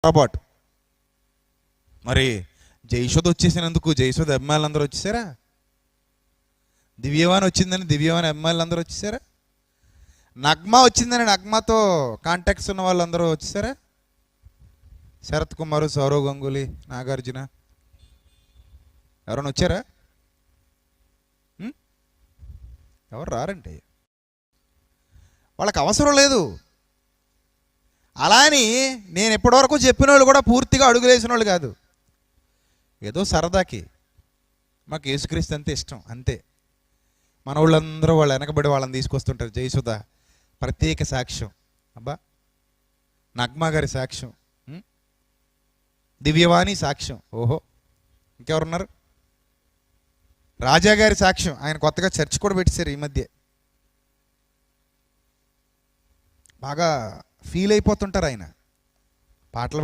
పొరపాటు. మరి జయశోద వచ్చేసినందుకు జయశోద అభిమానులు అందరూ వచ్చేసారా? దివ్యవాణి వచ్చిందని దివ్యవాణి అభిమానులు అందరూ వచ్చేసారా? నగ్మా వచ్చిందని నగ్మాతో కాంటాక్ట్స్ ఉన్న వాళ్ళందరూ వచ్చేసారా? శరత్ కుమార్, సౌరవ్ గంగూలీ, నాగార్జున ఎవరైనా వచ్చారా? ఎవరు రారండి, వాళ్ళకి అవసరం లేదు. అలా అని నేను ఎప్పటివరకు చెప్పిన వాళ్ళు కూడా పూర్తిగా అడుగులేసిన వాళ్ళు కాదు. ఏదో సరదాకి మాకు యేసుక్రీస్తు అంతే ఇష్టం, అంతే. మన వాళ్ళందరూ వాళ్ళు వెనకబడి వాళ్ళని తీసుకొస్తుంటారు. జయసుధ ప్రత్యేక సాక్ష్యం, అబ్బా నగ్మా గారి సాక్ష్యం, దివ్యవాణి సాక్ష్యం, ఓహో ఇంకెవరున్నారు? రాజా గారి సాక్ష్యం, ఆయన కొత్తగా చర్చ్ కూడా పెట్టేశారు ఈ మధ్య. బాగా ఫీల్ అయిపోతుంటారు ఆయన పాటలు